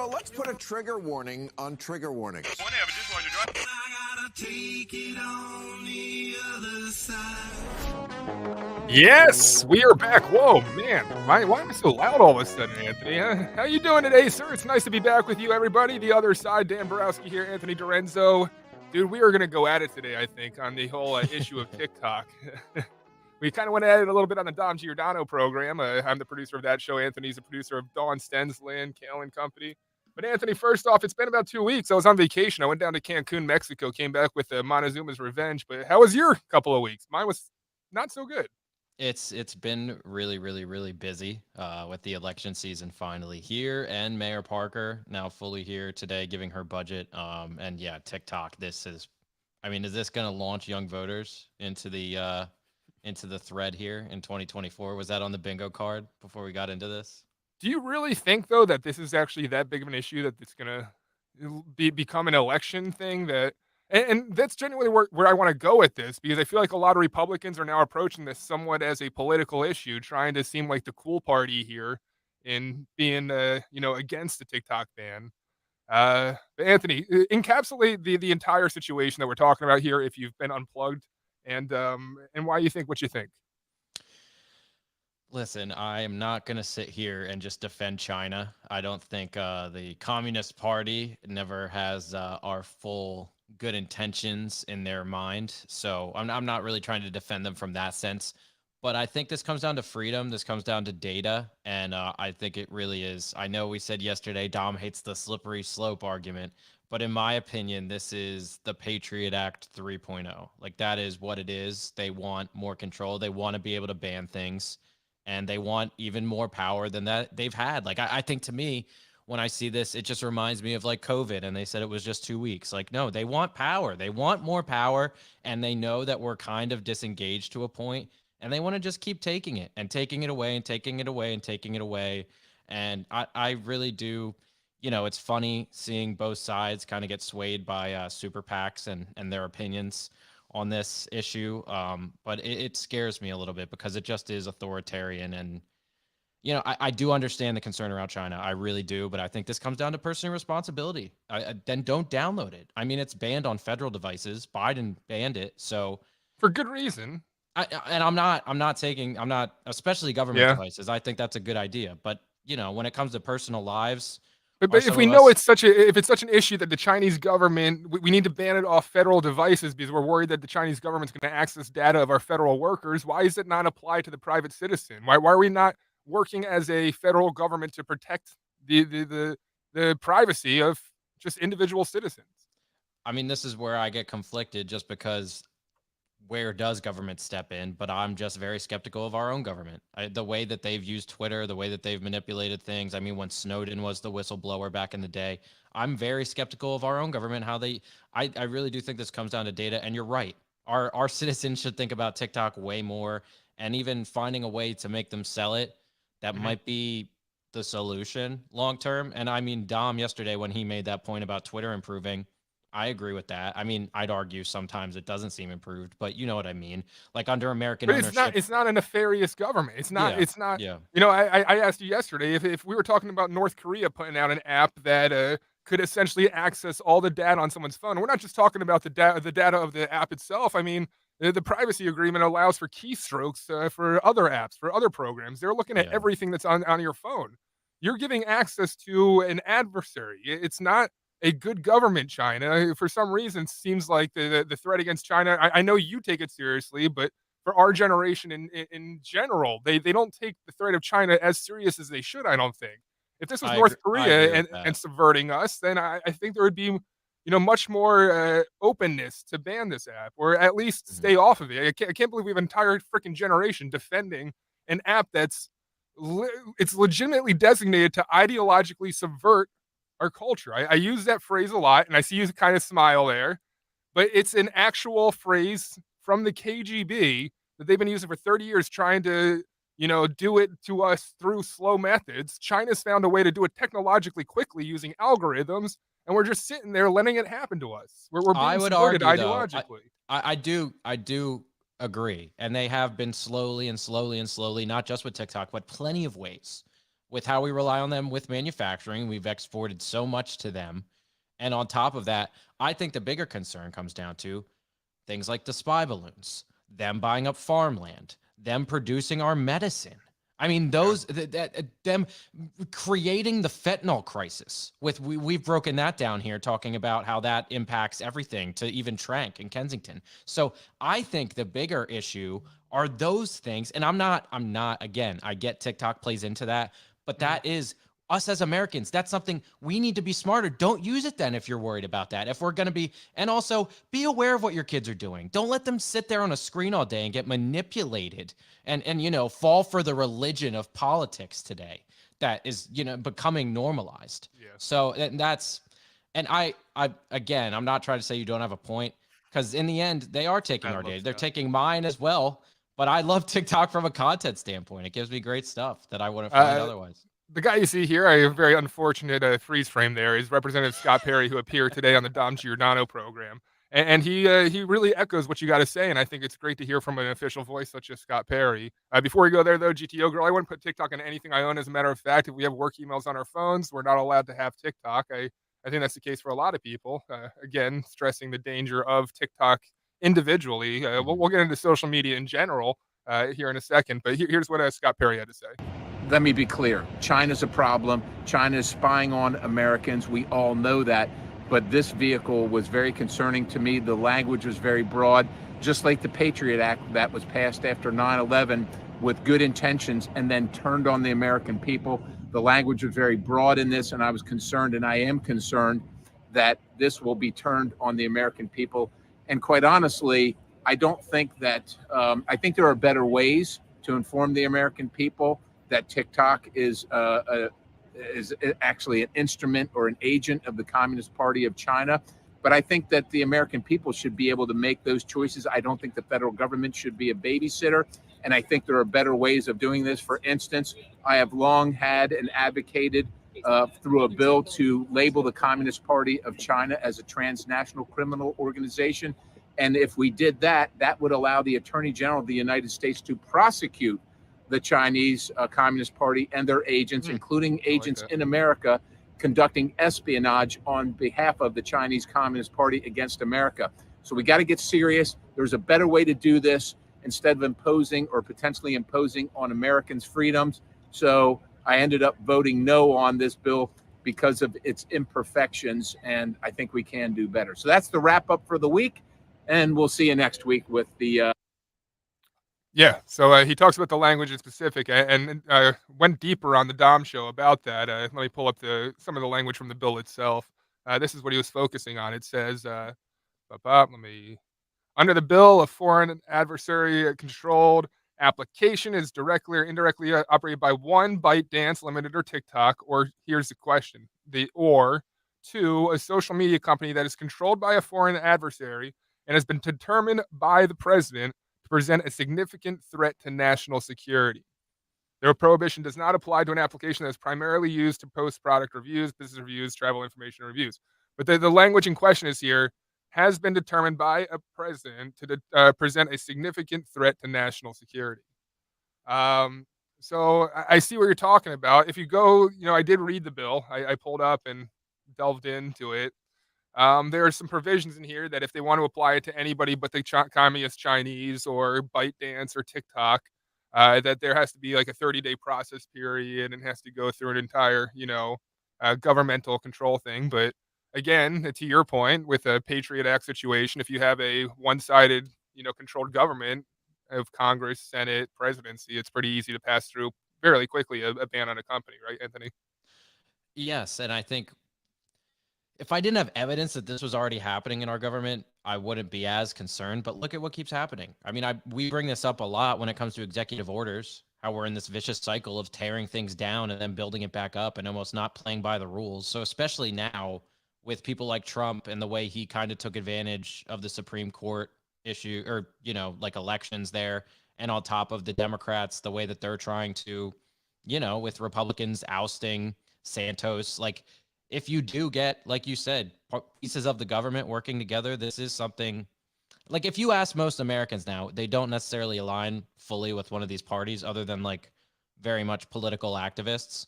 let's put a trigger warning on trigger warnings. I gotta take it on the other side. Yes, we are back. Whoa, man. Why am I so loud all of a sudden, Anthony? How you doing today, sir? It's nice to be back with you, everybody. The other side, Dan Borowski here, Anthony DiRenzo. Dude, we are going to go at it today, I think, on the whole issue of TikTok. We kind of went at it a little bit on the Dom Giordano program. I'm the producer of that show. Anthony's the producer of Dawn Stenslin, Kale and Company. But Anthony, first off, it's been about 2 weeks. I was on vacation. I went down to Cancun, Mexico, came back with Montezuma's Revenge. But how was your couple of weeks? Mine was not so good. It's been really busy with the election season finally here, and Mayor Parker now fully here today giving her budget. And yeah, TikTok. Is this going to launch young voters into the thread here in 2024? Was that on the bingo card before we got into this? Do you really think, though, that this is actually that big of an issue that it's going to become an election thing? And that's genuinely where I want to go with this, because I feel like a lot of Republicans are now approaching this somewhat as a political issue, trying to seem like the cool party here in being, against the TikTok ban. But Anthony, encapsulate the entire situation that we're talking about here if you've been unplugged, and why you think what you think. Listen, I am not going to sit here and just defend China. I don't think the Communist Party never has our full good intentions in their mind. So I'm not really trying to defend them from that sense. But I think this comes down to freedom. This comes down to data. And I think it really is. I know we said yesterday Dom hates the slippery slope argument. But in my opinion, this is the Patriot Act 3.0. Like, that is what it is. They want more control. They want to be able to ban things. And they want even more power than that they've had. Like, I think, to me, when I see this, it just reminds me of like COVID, and they said it was just 2 weeks. Like, no, they want power. They want more power, and they know that we're kind of disengaged to a point, and they want to just keep taking it and taking it away and taking it away and taking it away. And I really do, it's funny seeing both sides kind of get swayed by super PACs and their opinions on this issue. But it scares me a little bit because it just is authoritarian. And, I do understand the concern around China. I really do. But I think this comes down to personal responsibility. Then don't download it. I mean, it's banned on federal devices. Biden banned it. So For good reason. I'm not, especially government devices. I think that's a good idea. But, when it comes to personal lives, But if we know if it's such an issue that the Chinese government, we need to ban it off federal devices because we're worried that the Chinese government's going to access data of our federal workers, why is it not applied to the private citizen? Why are we not working as a federal government to protect the privacy of just individual citizens? I mean, this is where I get conflicted, just because where does government step in? But I'm just very skeptical of our own government. The way that they've used Twitter, the way that they've manipulated things. I mean, when Snowden was the whistleblower back in the day, I'm very skeptical of our own government, I really do think this comes down to data. And you're right. Our citizens should think about TikTok way more, and even finding a way to make them sell it. That might be the solution long term. And I mean, Dom yesterday, when he made that point about Twitter improving, I agree with that. I mean, I'd argue sometimes it doesn't seem improved, but you know what I mean? Like, under American ownership. It's not a nefarious government. It's not. Yeah. I asked you yesterday if we were talking about North Korea putting out an app that could essentially access all the data on someone's phone. We're not just talking about the data of the app itself. I mean, the privacy agreement allows for keystrokes for other apps, for other programs. They're looking at everything that's on your phone. You're giving access to an adversary. It's not a good government, China. For some reason, it seems like the threat against China, I know you take it seriously, but for our generation in general, they don't take the threat of China as serious as they should, I don't think. If this was North Korea and subverting us, then I think there would be much more openness to ban this app, or at least stay off of it. I can't believe we have an entire freaking generation defending an app that's it's legitimately designated to ideologically subvert our culture. I use that phrase a lot, and I see you kind of smile there, but it's an actual phrase from the KGB that they've been using for 30 years, trying to do it to us through slow methods. China's found a way to do it technologically quickly using algorithms, and we're just sitting there letting it happen to us. We're being subverted ideologically. I do agree, and they have been slowly, not just with TikTok, but plenty of ways with how we rely on them with manufacturing. We've exported so much to them. And on top of that, I think the bigger concern comes down to things like the spy balloons, them buying up farmland, them producing our medicine. I mean, them creating the fentanyl crisis. We've broken that down here, talking about how that impacts everything to even Trank and Kensington. So I think the bigger issue are those things. And I'm not, again, I get TikTok plays into that, but that is us as Americans. That's something we need to be smarter. Don't use it then if you're worried about that. If we're going to be, and also be aware of what your kids are doing. Don't let them sit there on a screen all day and get manipulated and you know, fall for the religion of politics today that is, you know, becoming normalized. Yeah. So I again, I'm not trying to say you don't have a point, because in the end, they are taking our data. They're taking mine as well. But I love TikTok from a content standpoint. It gives me great stuff that I wouldn't find otherwise. The guy you see here, a very unfortunate freeze frame there, is Representative Scott Perry, who appeared today on the Dom Giordano program. And he really echoes what you got to say, and I think it's great to hear from an official voice such as Scott Perry. Before we go there, though, GTO girl, I wouldn't put TikTok on anything I own. As a matter of fact, if we have work emails on our phones, we're not allowed to have TikTok. I think that's the case for a lot of people. Again, stressing the danger of TikTok individually. We'll get into social media in general here in a second, but here's what Scott Perry had to say. Let me be clear. China's a problem. China is spying on Americans. We all know that. But this vehicle was very concerning to me. The language was very broad, just like the Patriot Act that was passed after 9/11 with good intentions and then turned on the American people. The language was very broad in this, and I was concerned, and I am concerned that this will be turned on the American people. And quite honestly, I don't think that, I think there are better ways to inform the American people that TikTok is actually an instrument or an agent of the Communist Party of China. But I think that the American people should be able to make those choices. I don't think the federal government should be a babysitter. And I think there are better ways of doing this. For instance, I have long had and advocated through a bill to label the Communist Party of China as a transnational criminal organization. And if we did that, that would allow the Attorney General of the United States to prosecute the Chinese Communist Party and their agents, including agents in America, conducting espionage on behalf of the Chinese Communist Party against America. So we got to get serious. There's a better way to do this instead of imposing or potentially imposing on Americans' freedoms. So I ended up voting no on this bill because of its imperfections, and I think we can do better. So that's the wrap up for the week, and we'll see you next week with the Yeah, so he talks about the language in specific and went deeper on the Dom show about that. Let me pull up some of the language from the bill itself. This is what he was focusing on. It says, under the bill, a foreign adversary controlled application is directly or indirectly operated by one, ByteDance Limited or TikTok, or here's the question, or two, a social media company that is controlled by a foreign adversary and has been determined by the president to present a significant threat to national security. The prohibition does not apply to an application that is primarily used to post product reviews, business reviews, travel information reviews. But the language in question is here, has been determined by a president to present a significant threat to national security. So I see what you're talking about. If you go, I did read the bill. I pulled up and delved into it. There are some provisions in here that if they want to apply it to anybody but the communist Chinese or ByteDance or TikTok, that there has to be like a 30-day process period and has to go through an entire, governmental control thing. But again, to your point, with a Patriot Act situation, if you have a one-sided, controlled government of Congress, Senate, presidency, it's pretty easy to pass through fairly quickly a ban on a company, right, Anthony? Yes, and I think if I didn't have evidence that this was already happening in our government, I wouldn't be as concerned. But look at what keeps happening. I mean, we bring this up a lot when it comes to executive orders, how we're in this vicious cycle of tearing things down and then building it back up and almost not playing by the rules. So especially now with people like Trump and the way he kind of took advantage of the Supreme Court issue or, like elections there. And on top of the Democrats, the way that they're trying to, with Republicans ousting Santos, like, if you do get, like you said, pieces of the government working together, this is something like if you ask most Americans now, they don't necessarily align fully with one of these parties other than like very much political activists.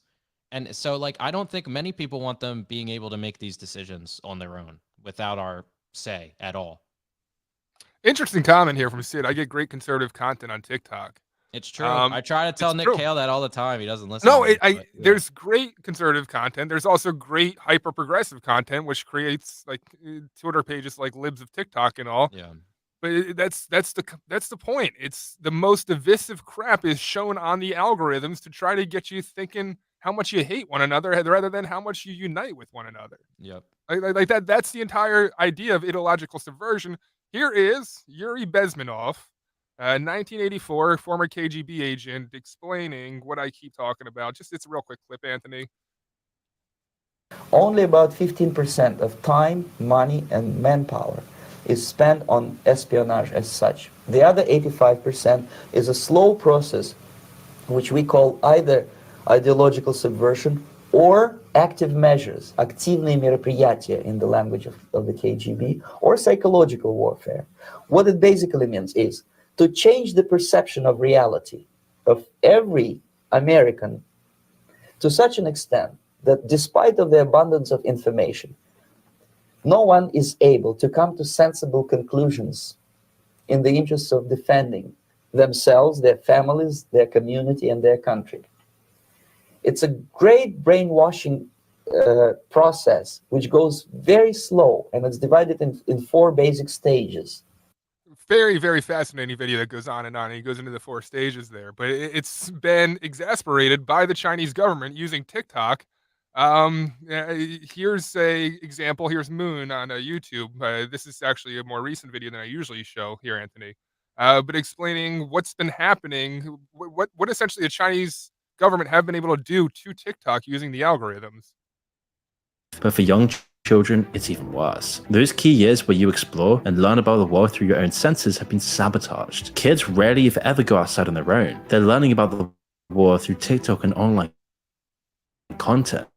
And so, like, I don't think many people want them being able to make these decisions on their own without our say at all. Interesting comment here from Sid. I get great conservative content on TikTok. It's true. I try to tell It's Nick true. Kale that all the time. He doesn't listen. No, to me, but, yeah. there's great conservative content. There's also great hyper progressive content, which creates like Twitter pages like libs of TikTok and all. Yeah. But that's the point. It's the most divisive crap is shown on the algorithms to try to get you thinking how much you hate one another rather than how much you unite with one another. Yep. Like that. That's the entire idea of ideological subversion. Here is Yuri Bezmenov, 1984, former KGB agent, explaining what I keep talking about. It's a real quick clip, Anthony. Only about 15% of time, money, and manpower is spent on espionage as such. The other 85% is a slow process, which we call either ideological subversion or active measures, активные мероприятия in the language of the KGB, or psychological warfare. What it basically means is to change the perception of reality of every American to such an extent that despite of the abundance of information, no one is able to come to sensible conclusions in the interests of defending themselves, their families, their community, and their country. It's a great brainwashing process which goes very slow, and it's divided in 4 basic stages. Very, very fascinating video that goes on and on. And he goes into the 4 stages there, but it's been exasperated by the Chinese government using TikTok. Here's a example. Here's Moon on YouTube. This is actually a more recent video than I usually show here, Anthony. But explaining what's been happening, what essentially the Chinese government have been able to do to TikTok using the algorithms. But for young children, it's even worse. Those key years where you explore and learn about the world through your own senses have been sabotaged. Kids rarely, if ever, go outside on their own. They're learning about the world through TikTok and online content.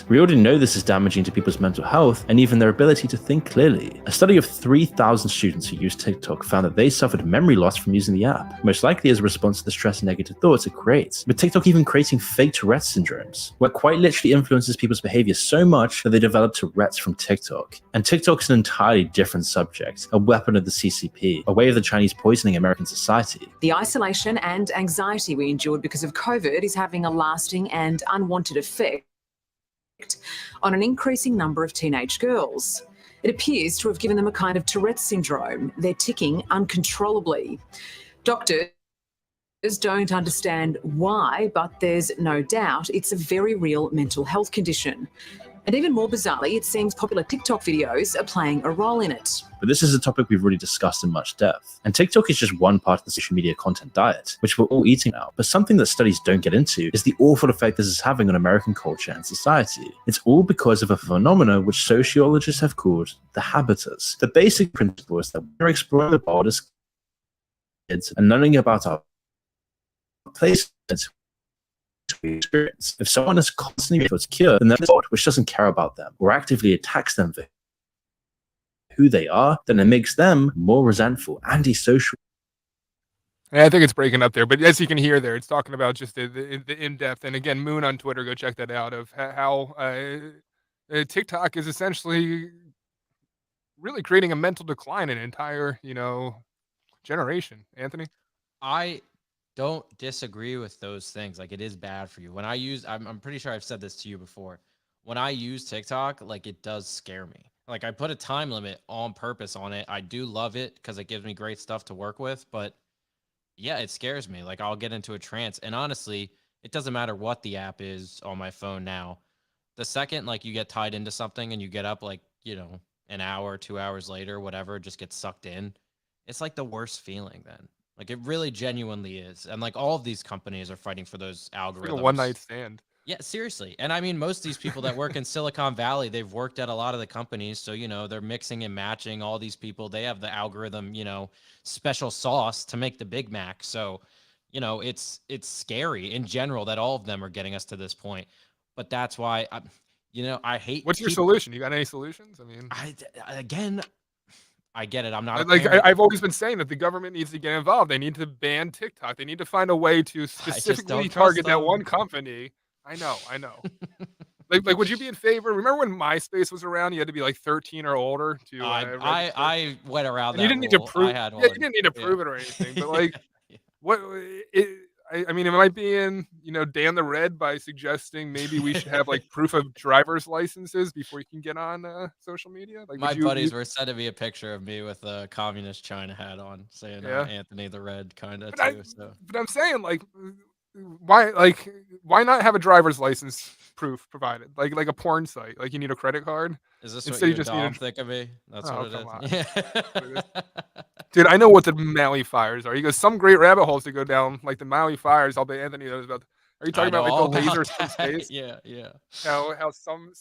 We already know this is damaging to people's mental health and even their ability to think clearly. A study of 3,000 students who used TikTok found that they suffered memory loss from using the app, most likely as a response to the stress and negative thoughts it creates, with TikTok even creating fake Tourette syndromes, where it quite literally influences people's behavior so much that they develop Tourette's from TikTok. And TikTok is an entirely different subject, a weapon of the CCP, a way of the Chinese poisoning American society. The isolation and anxiety we endured because of COVID is having a lasting and unwanted effect on an increasing number of teenage girls. It appears to have given them a kind of Tourette syndrome. They're ticking uncontrollably. Doctors don't understand why, but there's no doubt it's a very real mental health condition. And even more bizarrely, it seems popular TikTok videos are playing a role in it. But this is a topic we've already discussed in much depth. And TikTok is just one part of the social media content diet, which we're all eating now. But something that studies don't get into is the awful effect this is having on American culture and society. It's all because of a phenomenon which sociologists have called the habitus. The basic principle is that we're exploring the world as kids and learning about our place we experience. If someone is constantly insecure, then there's God, which doesn't care about them or actively attacks them for who they are, then it makes them more resentful, antisocial. I think it's breaking up there, but as you can hear there, it's talking about just the in-depth. And again, Moon on Twitter, go check that out, of how TikTok is essentially really creating a mental decline in an entire, generation. Anthony? I don't disagree with those things. Like, it is bad for you. When I use, I'm pretty sure I've said this to you before. When I use TikTok, like, it does scare me. Like, I put a time limit on purpose on it. I do love it because it gives me great stuff to work with, but yeah, it scares me. Like, I'll get into a trance. And honestly, it doesn't matter what the app is on my phone now. The second, like, you get tied into something and you get up, like, an hour, 2 hours later, whatever, just get sucked in. It's like the worst feeling then. Like, it really genuinely is. And like, all of these companies are fighting for those algorithms. Like a one-night stand. Yeah, seriously. And I mean, most of these people that work in Silicon Valley, they've worked at a lot of the companies. So, they're mixing and matching all these people. They have the algorithm, special sauce to make the Big Mac. So, it's scary in general that all of them are getting us to this point. But that's why, I hate. What's your solution? You got any solutions? I mean, I get it. I'm not like I've always been saying that the government needs to get involved. They need to ban TikTok. They need to find a way to specifically target that one company I know. Like, would you be in favor? Remember when MySpace was around? You had to be like 13 or older to register, I went around and you that didn't need to rule. I prove. had Yeah, you one. didn't need to Yeah. prove it or anything. But like, Yeah. what? I mean, it might be in Dan the Red by suggesting maybe we should have like proof of driver's licenses before you can get on social media. Like, My would you? buddies were sending me a picture of me with a communist China hat on, saying Yeah. Anthony the Red kind of But too. So but I'm saying like, why not have a driver's license proof provided? Like a porn site. Like you need a credit card is this what instead. you You and just need a. Dom think of me? That's Oh, what it come on. is. What it is. Yeah. Dude, I know what the Maui fires are. He goes, some great rabbit holes to go down, like the Maui fires. I'll bet Anthony knows about. Are you I talking know about like all the about lasers from that. space? Yeah, yeah. How some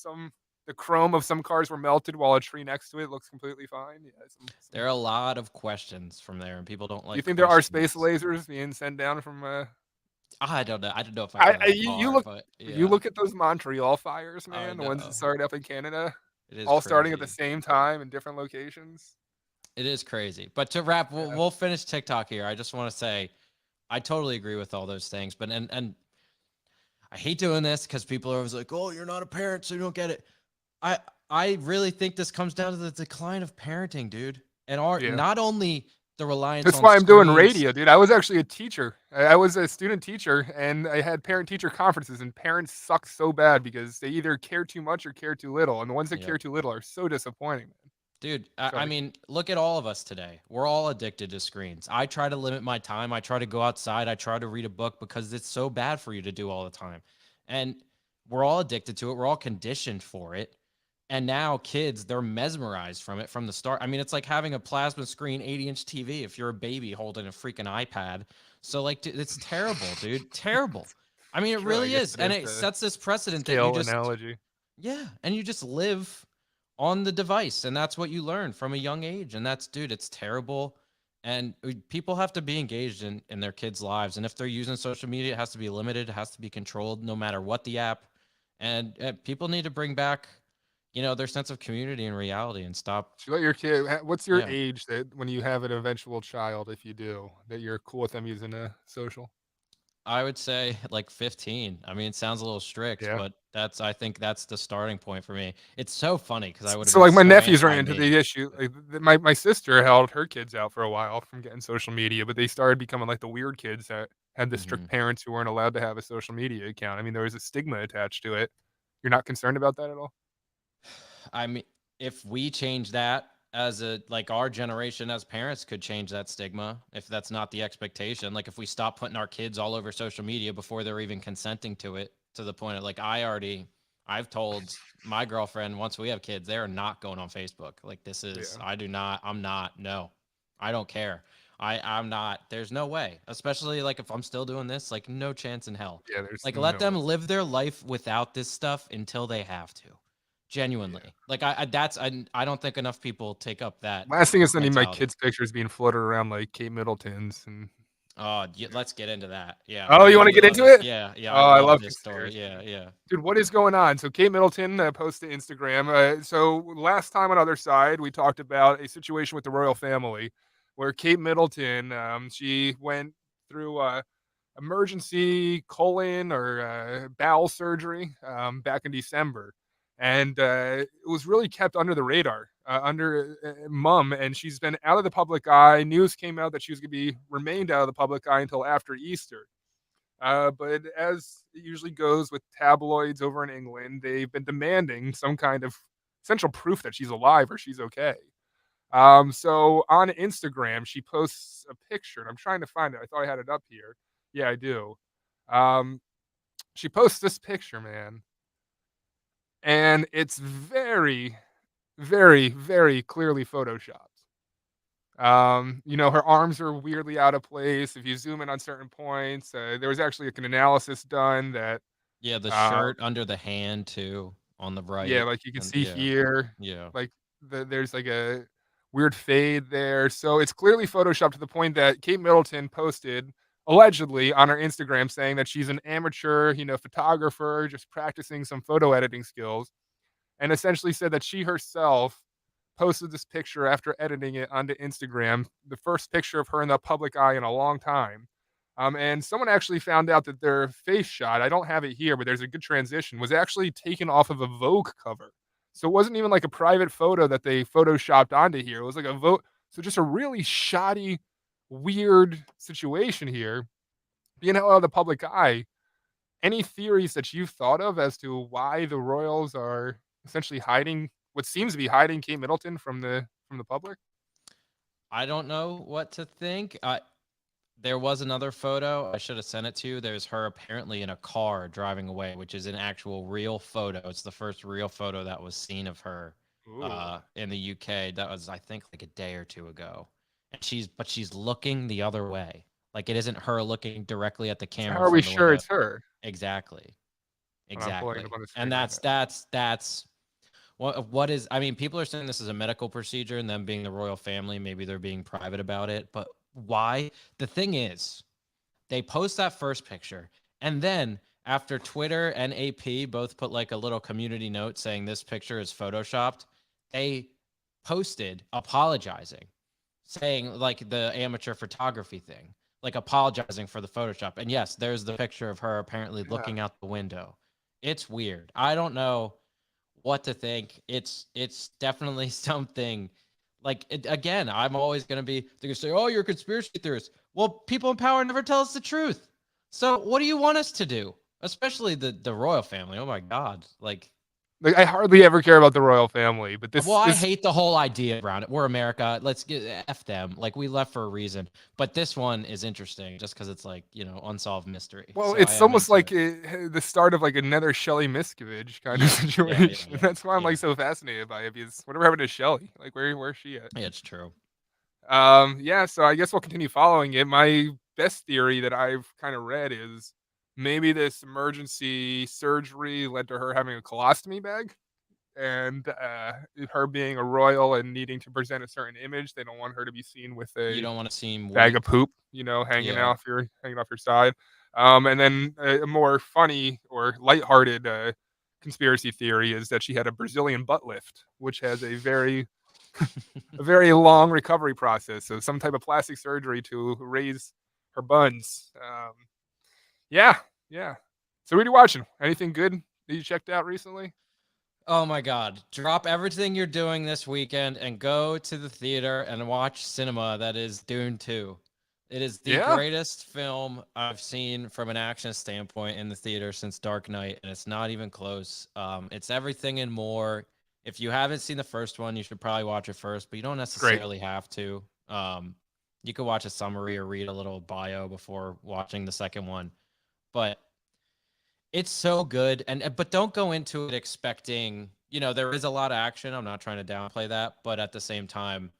the chrome of some cars were melted while a tree next to it looks completely fine. Yeah. There are a lot of questions from there, and people don't Do like you think there are space questions. lasers being sent down from? I don't know. I don't know if I go that You far, look. but You yeah, look at those Montreal fires, I man. The ones that know. started up in Canada, It is all starting at the crazy. same time in different locations. It is crazy. But to wrap, Yeah. we'll finish TikTok here. I just want to say, I totally agree with all those things. But and I hate doing this because people are always like, "Oh, you're not a parent, so you don't get it." I I really think this comes down to the decline of parenting, dude, and Yeah. not only the reliance That's on why I'm doing screens. radio, dude. I was actually a teacher. I was a student teacher, and I had parent-teacher conferences, and parents suck so bad because they either care too much or care too little, and the ones that Yep. care too little are so disappointing, man. Dude, So, I mean, look at all of us today. We're all addicted to screens. I try to limit my time. I try to go outside. I try to read a book because it's so bad for you to do all the time. And we're all addicted to it. We're all conditioned for it. And now kids, they're mesmerized from it from the start. I mean, it's like having a plasma screen 80-inch TV if you're a baby holding a freaking iPad. So, like, it's terrible, dude. Terrible. I mean, it sure, I really guess is. it And is it the sets this precedent that you scale just, analogy. yeah, and you just live on the device, and that's what you learn from a young age. And that's, dude, it's terrible. And people have to be engaged in their kids' lives. And if they're using social media, it has to be limited, it has to be controlled, no matter what the app. And people need to bring back, their sense of community and reality and stop. So you let your kid. What's your Yeah. age that when you have an eventual child, if you do, that you're cool with them using a social? I would say like 15. I mean, it sounds a little strict, Yeah. but I think that's the starting point for me. It's so funny because I would have So been like my so nephews ran anti into me. the issue. Like my sister held her kids out for a while from getting social media, but they started becoming like the weird kids that had the strict Mhm. parents who weren't allowed to have a social media account. I mean, there was a stigma attached to it. You're not concerned about that at all? I mean, if we change that as like our generation as parents could change that stigma, if that's not the expectation, like if we stop putting our kids all over social media before they're even consenting to it, to the point of like, I've told my girlfriend once we have kids, they're not going on Facebook. Like this is, Yeah. I'm not, no, I don't care. I'm not, there's no way, especially like if I'm still doing this, like no chance in hell. Yeah, there's Like let no them way. live their life without this stuff until they have to. Genuinely. Yeah. Like I don't think enough people take up that Last thing is sending my mentality. kids pictures being floated around like Kate Middleton's and Oh, let's get into that. Yeah. Oh, I you wanna really get love into this. it? Yeah, yeah, Oh, I I love love this story. conspiracy. Yeah, yeah. Dude, what is going on? So Kate Middleton posted Instagram. So last time on Otherside, we talked about a situation with the royal family where Kate Middleton, she went through emergency colon or bowel surgery back in December. And it was really kept under the radar, under mom. And she's been out of the public eye. News came out that she was going to be remained out of the public eye until after Easter. But as it usually goes with tabloids over in England, they've been demanding some kind of essential proof that she's alive or she's okay. So on Instagram, she posts a picture, and I'm trying to find it. I thought I had it up here. Yeah, I do. Um, she posts this picture, man, and it's very, very, very clearly photoshopped. Her arms are weirdly out of place. If you zoom in on certain points, there was actually like an analysis done that, Yeah, the uh, shirt under the hand too on the yeah, right. like you can And see yeah, here, yeah. like there's like a weird fade there. So it's clearly photoshopped to the point that Kate Middleton posted allegedly on her Instagram saying that she's an amateur, photographer, just practicing some photo editing skills, and essentially said that she herself posted this picture after editing it onto Instagram, the first picture of her in the public eye in a long time. And someone actually found out that their face shot, I don't have it here, but there's a good transition, was actually taken off of a Vogue cover. So it wasn't even like a private photo that they photoshopped onto here. It was like a Vogue. So just a really shoddy, weird situation here. Being out of the public eye, any theories that you've thought of as to why the Royals are essentially hiding what seems to be hiding Kate Middleton from the public? I don't know what to think. There was another photo. I should have sent it to you. There's her apparently in a car driving away, which is an actual real photo. It's the first real photo that was seen of her in the UK. That was, I think, like a day or two ago. And she's looking the other way. Like it isn't her looking directly at the camera. How are we from the sure window. it's her? Exactly. I'm pulling Exactly. it up on the screen And right that's what is, I mean, people are saying this is a medical procedure and them being the royal family, maybe they're being private about it, but why? The thing is, they post that first picture, and then after Twitter and AP both put like a little community note saying this picture is photoshopped, they posted apologizing, saying like the amateur photography thing, like apologizing for the Photoshop. And yes, there's the picture of her apparently looking out the window. It's weird. I don't know what to think. It's definitely something. Like, again, I'm always going to be, they're going to say, oh, you're a conspiracy theorist. Well, people in power never tell us the truth. So what do you want us to do? Especially the royal family. Oh, my God. Like I hardly ever care about the royal family, but this. Well, I hate the whole idea around it. We're America. Let's get F them. Like, we left for a reason. But this one is interesting just because it's like, unsolved mystery. Well, So it's almost like it. the start of like another Shelley Miscavige kind of situation. Yeah, That's why I'm yeah. like so fascinated by it, because whatever happened to Shelley? Like where's she at? Yeah, it's true. Yeah, so I guess we'll continue following it. My best theory that I've kind of read is maybe this emergency surgery led to her having a colostomy bag, and her being a royal and needing to present a certain image. They don't want her to be seen with You a don't want to seem bag weak. of poop, hanging Yeah. off your side. And then a more funny or lighthearted conspiracy theory is that she had a Brazilian butt lift, which has a very a very long recovery process. So some type of plastic surgery to raise her buns. Yeah. So what are you watching? Anything good that you checked out recently? Oh my God. Drop everything you're doing this weekend and go to the theater and watch cinema that is Dune 2. It is the greatest film I've seen from an action standpoint in the theater since Dark Knight, and it's not even close. It's everything and more. If you haven't seen the first one, you should probably watch it first, but you don't necessarily have to. You could watch a summary or read a little bio before watching the second one. But it's so good, but don't go into it expecting, there is a lot of action. I'm not trying to downplay that, but at the same time,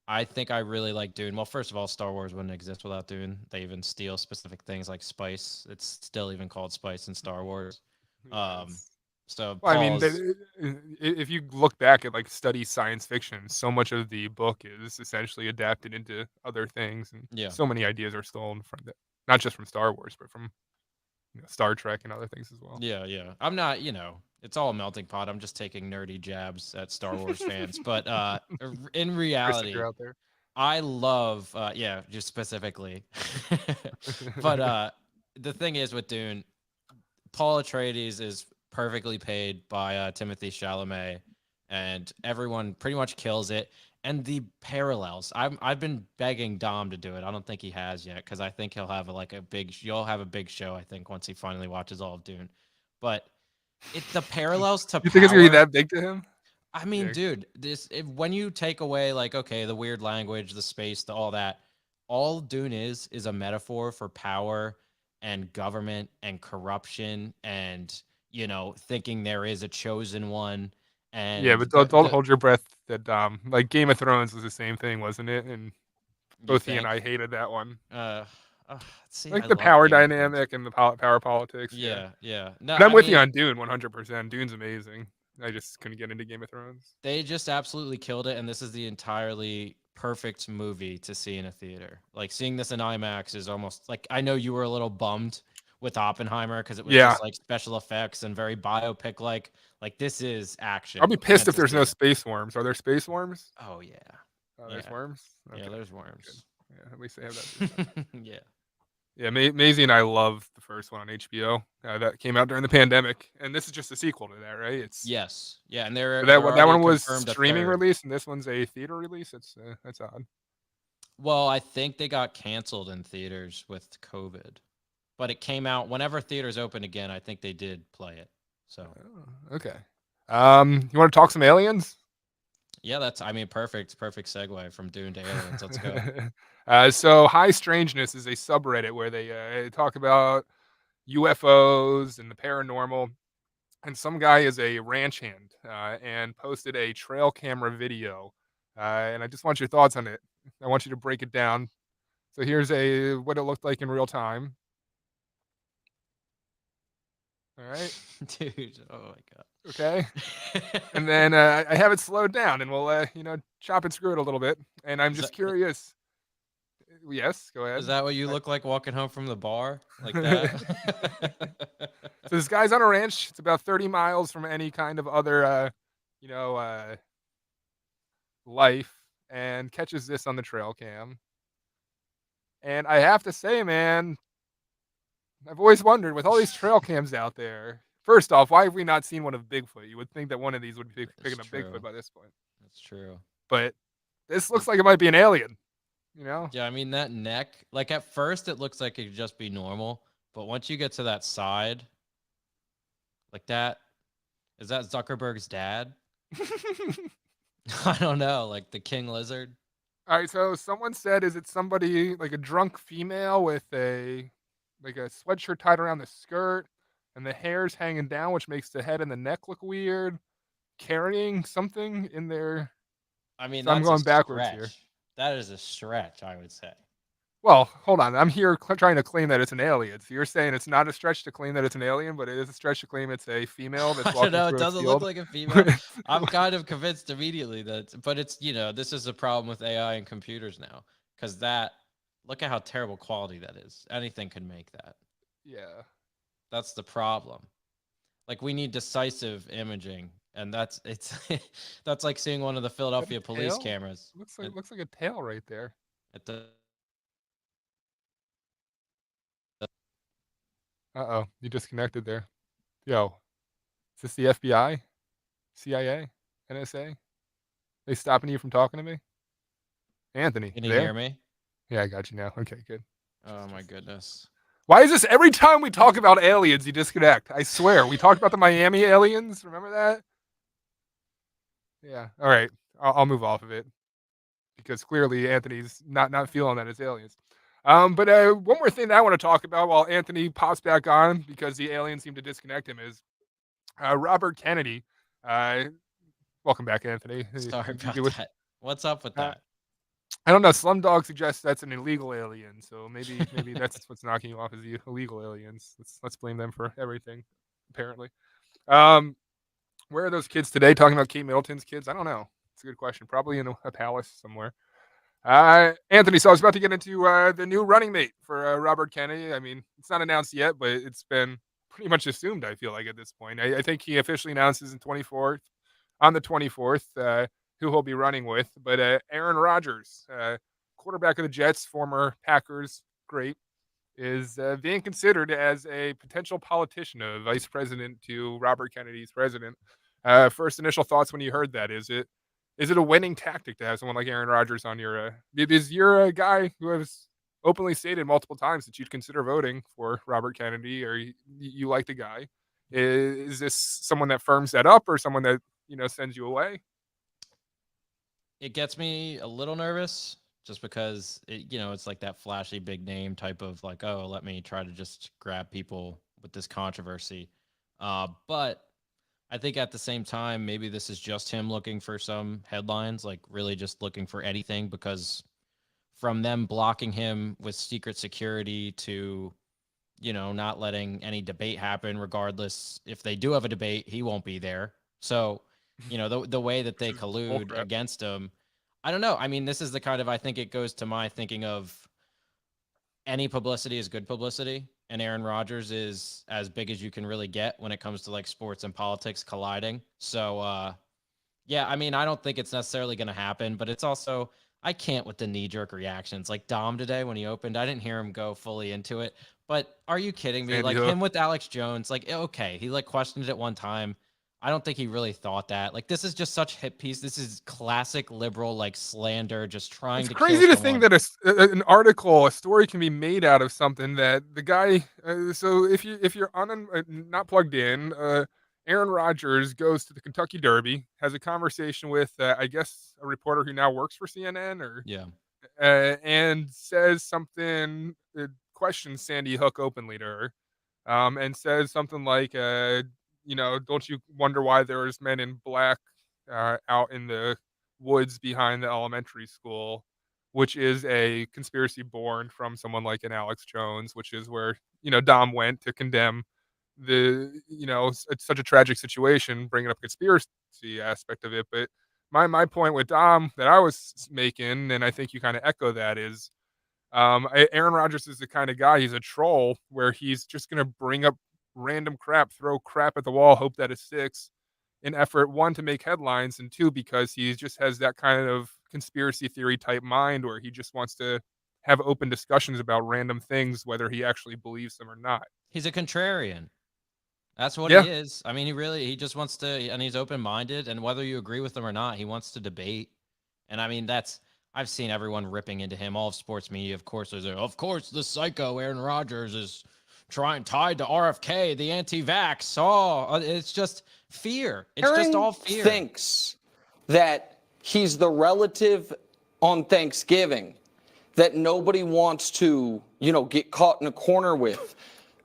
I think I really like Dune. Well, first of all, Star Wars wouldn't exist without Dune. They even steal specific things like spice. It's still even called spice in Star Wars. So well, I mean, if you look back at like study science fiction, so much of the book is essentially adapted into other things, and so many ideas are stolen from that, not just from Star Wars, but from Star Trek and other things as well. Yeah. I'm not, it's all a melting pot. I'm just taking nerdy jabs at Star Wars fans. But in reality, I love, just specifically. But the thing is with Dune, Paul Atreides is perfectly paid by Timothy Chalamet, and everyone pretty much kills it. And the parallels, I've been begging Dom to do it. I don't think he has yet, because I think he'll have you'll have a big show, I think, once he finally watches all of Dune. But the parallels to you think it's gonna be that big to him? I mean, dude, when you take away the weird language, the space, all that, all Dune is a metaphor for power and government and corruption and thinking there is a chosen one. And yeah, but don't hold your breath. That like Game of Thrones was the same thing, wasn't it? And both he and I hated that one. Like the power dynamic and the power politics. Yeah. No, I'm with you on Dune 100%. Dune's amazing. I just couldn't get into Game of Thrones. They just absolutely killed it, and this is the entirely perfect movie to see in a theater. Like, seeing this in IMAX is almost like, I know you were a little bummed with Oppenheimer because it was just like special effects and very biopic like this is action. I'll be pissed if there's no space worms. Are there space worms? Oh yeah. There's worms? Okay. Yeah, there's worms. Good. Yeah, at least they have that. Yeah. Yeah, Maisie and I love the first one on HBO that came out during the pandemic, and this is just a sequel to that, right? It's Yes. Yeah, and they're that they're that already one was confirmed a streaming third. release, and this one's a theater release. That's odd. Well, I think they got canceled in theaters with COVID, but it came out whenever theaters opened again. I think they did play it. So Oh, okay. You want to talk some aliens? yeah, I mean, perfect segue from Dune to aliens. Let's go. So High Strangeness is a subreddit where they talk about UFOs and the paranormal. And some guy is a ranch hand and posted a trail camera video. And I just want your thoughts on it. I want you to break it down. So here's what it looked like in real time. All right. Dude, oh my god. Okay. And then I have it slowed down, and we'll chop and screw it a little bit. And I'm just curious. Yes, go ahead. Is that what you look like walking home from the bar? Like that? So this guy's on a ranch. It's about 30 miles from any kind of other, life, and catches this on the trail cam. And I have to say, man, I've always wondered, with all these trail cams out there, first off, why have we not seen one of Bigfoot? You would think that one of these would be picking up true. Bigfoot by this point. That's true. But this looks like it might be an alien, you know? Yeah, I mean, that neck, like at first it looks like it could just be normal, but once you get to that side, like that, is that Zuckerberg's dad? I don't know, like the king lizard. All right, so someone said, is it somebody like a drunk female with a sweatshirt tied around the skirt and the hair's hanging down, which makes the head and the neck look weird, carrying something in there? I mean, So I'm that's going a backwards stretch. here. That is a stretch, I would say. Well, hold on. I'm here trying to claim that it's an alien. So you're saying it's not a stretch to claim that it's an alien, but it is a stretch to claim it's a female that's I don't walking know. It through a doesn't look field? like a female. I'm kind of convinced immediately but it's, this is a problem with AI and computers now. Because look at how terrible quality that is. Anything can make that. Yeah. That's the problem. Like, we need decisive imaging. And that's like seeing one of the Philadelphia police tail? cameras. Looks like a tail right there. At the Uh-oh, you disconnected there. Yo, is this the FBI? CIA? NSA? They stopping you from talking to me? Anthony, Can you there? hear me? Yeah, I got you now. Okay, good. Oh my goodness. Why is this every time we talk about aliens, you disconnect? I swear. We talked about the Miami aliens. Remember that? Yeah. All right. I'll move off of it because clearly Anthony's not feeling that it's aliens. But one more thing that I want to talk about while Anthony pops back on because the aliens seem to disconnect him is Robert Kennedy. Welcome back, Anthony. Sorry about that. What's up with that? I don't know. Slumdog suggests that's an illegal alien, so maybe that's what's knocking you off is the illegal aliens. Let's blame them for everything, apparently. Where are those kids today? Talking about Kate Middleton's kids? I don't know. It's a good question. Probably in a palace somewhere. Anthony, so I was about to get into the new running mate for Robert Kennedy. I mean, it's not announced yet, but it's been pretty much assumed, I feel like, at this point. I think he officially announces on the 24th, who he'll be running with. But Aaron Rodgers, quarterback of the Jets, former Packers great, is being considered as a potential politician, a vice president to Robert Kennedy's president. First initial thoughts when you heard that, is it a winning tactic to have someone like Aaron Rodgers on your because you're a guy who has openly stated multiple times that you'd consider voting for Robert Kennedy, or you like the guy. Is this someone that firms that up, or someone that sends you away? It gets me a little nervous just because it's like that flashy big name type of like, oh, let me try to just grab people with this controversy. But I think at the same time, maybe this is just him looking for some headlines, like really just looking for anything, because from them blocking him with secret security to, not letting any debate happen, regardless if they do have a debate, he won't be there. So, the way that they collude against him, I don't know. I mean, this is the kind of, I think it goes to my thinking of any publicity is good publicity. And Aaron Rodgers is as big as you can really get when it comes to like sports and politics colliding. So, yeah, I mean, I don't think it's necessarily going to happen, but it's also, I can't with the knee-jerk reactions. Like Dom today when he opened, I didn't hear him go fully into it. But are you kidding me? Sandy Like Hook. him with Alex Jones, like, okay, he like questioned it one time. I don't think he really thought that. Like, this is just such hit piece. This is classic liberal like slander, just trying It's to crazy kill to someone. think that an article, a story can be made out of something that the guy. So if you're not plugged in, Aaron Rodgers goes to the Kentucky Derby, has a conversation with I guess a reporter who now works for CNN, or Yeah. and says something, questions Sandy Hook openly to her, and says something like, don't you wonder why there's men in black out in the woods behind the elementary school, which is a conspiracy born from someone like an Alex Jones, which is where, Dom went to condemn it's such a tragic situation, bringing up conspiracy aspect of it. But my point with Dom that I was making, and I think you kind of echo that, is Aaron Rodgers is the kind of guy, he's a troll where he's just going to bring up random crap, throw crap at the wall, hope that it sticks, in effort, one, to make headlines, and two, because he just has that kind of conspiracy theory type mind where he just wants to have open discussions about random things, whether he actually believes them or not. He's a contrarian. That's what Yeah. he is. I mean, he just wants to, and he's open-minded, and whether you agree with him or not, he wants to debate. And I mean, I've seen everyone ripping into him, all of sports media, of course. Of course, the psycho Aaron Rodgers is tied to RFK, the anti-vax. Oh, it's just fear. It's just all fear. Thinks that he's the relative on Thanksgiving that nobody wants to, get caught in a corner with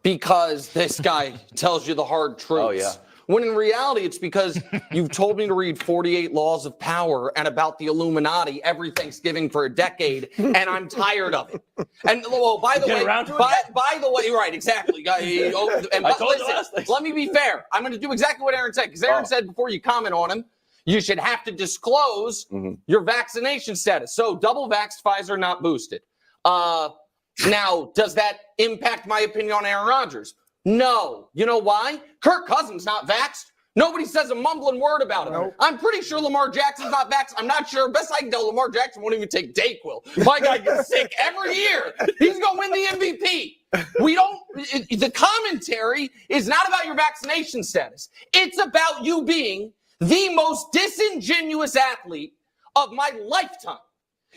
because this guy tells you the hard truths. Oh, yeah. When in reality, it's because you've told me to read 48 Laws of Power and about the Illuminati every Thanksgiving for a decade, and I'm tired of it. And by the way, right, exactly. Let me be fair. I'm going to do exactly what Aaron said, because Aaron said before you comment on him, you should have to disclose your vaccination status. So double vaxxed, Pfizer, not boosted. Now, does that impact my opinion on Aaron Rodgers? No. You know why? Kirk Cousins not vaxxed. Nobody says a mumbling word about it. Nope. I'm pretty sure Lamar Jackson's not vaxxed. I'm not sure. Best I can tell, Lamar Jackson won't even take Dayquil. My guy gets sick every year. He's going to win the MVP. The commentary is not about your vaccination status. It's about you being the most disingenuous athlete of my lifetime.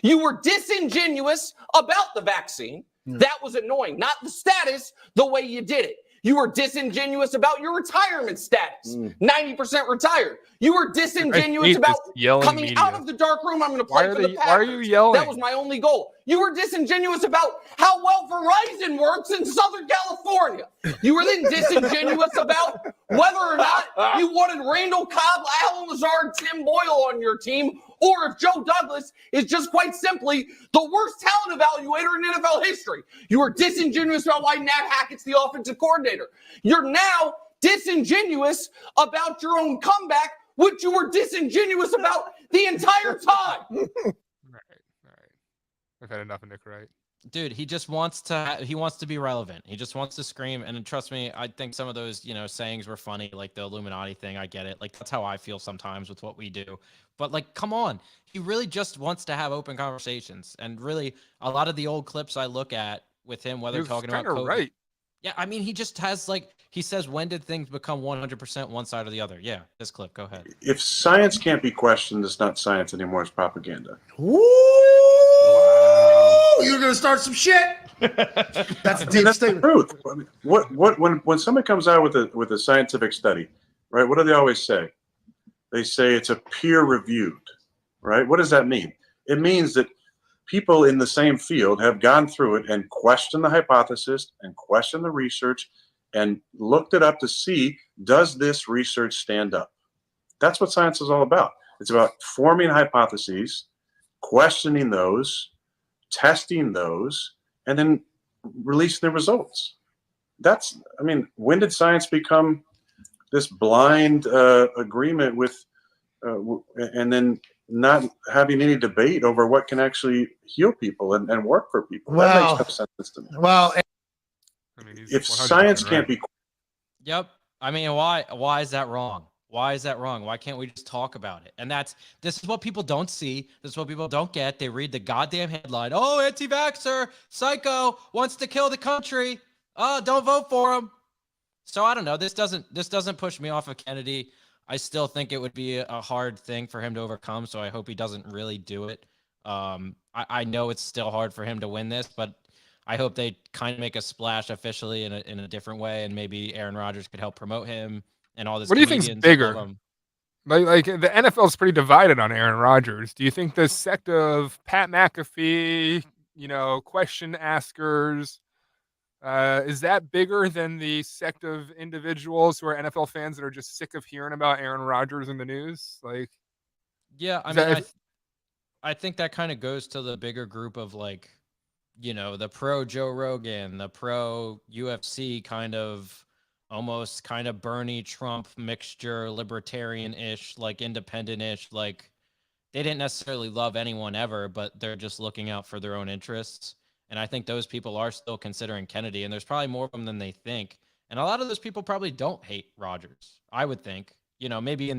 You were disingenuous about the vaccine. That was annoying. Not the status, the way you did it. You were disingenuous about your retirement status. 90% retired. You were disingenuous about coming out of the dark room. I'm going to play for the Packers. Why are you yelling? That was my only goal. You were disingenuous about how well Verizon works in Southern California. You were then disingenuous about whether or not you wanted Randall Cobb, Alan Lazard, Tim Boyle on your team, or if Joe Douglas is just quite simply the worst talent evaluator in NFL history. You were disingenuous about why Nat Hackett's the offensive coordinator. You're now disingenuous about your own comeback, which you were disingenuous about the entire time. Right. I've had enough of Nick Wright. Dude, he just wants to be relevant. He just wants to scream. And trust me, I think some of those, sayings were funny, like the Illuminati thing. I get it. Like, that's how I feel sometimes with what we do. But like, come on. He really just wants to have open conversations. And really, a lot of the old clips I look at with him, whether talking about COVID. Right. Yeah, I mean, he just has he says, when did things become 100% one side or the other? Yeah, this clip. Go ahead. If science can't be questioned, it's not science anymore. It's propaganda. Woo! You're gonna start some shit. That's a deep that's statement. The truth. I mean, when somebody comes out with a scientific study, right? What do they always say? They say it's a peer-reviewed, right? What does that mean? It means that people in the same field have gone through it and questioned the hypothesis and questioned the research and looked it up to see, does this research stand up? That's what science is all about. It's about forming hypotheses, questioning those, testing those, and then releasing the results. When did science become this blind agreement with, and then not having any debate over what can actually heal people and work for people? That makes no sense to me. Well, if science can't be, yep. I mean, why is that wrong? Why is that wrong? Why can't we just talk about it? And this is what people don't see. This is what people don't get. They read the goddamn headline. Oh, anti-vaxxer, psycho, wants to kill the country. Oh, don't vote for him. So I don't know. This doesn't push me off of Kennedy. I still think it would be a hard thing for him to overcome. So I hope he doesn't really do it. I know it's still hard for him to win this, but I hope they kind of make a splash officially in a different way, and maybe Aaron Rodgers could help promote him. And all this. What do you think's bigger? Like the NFL is pretty divided on Aaron Rodgers. Do you think the sect of Pat McAfee, question askers, is that bigger than the sect of individuals who are NFL fans that are just sick of hearing about Aaron Rodgers in the news? Like, yeah, I mean, I think that kind of goes to the bigger group of the pro Joe Rogan, the pro UFC almost kind of Bernie Trump mixture, libertarian-ish, independent-ish. They didn't necessarily love anyone ever, but they're just looking out for their own interests. And I think those people are still considering Kennedy, and there's probably more of them than they think. And a lot of those people probably don't hate Rodgers, I would think. Maybe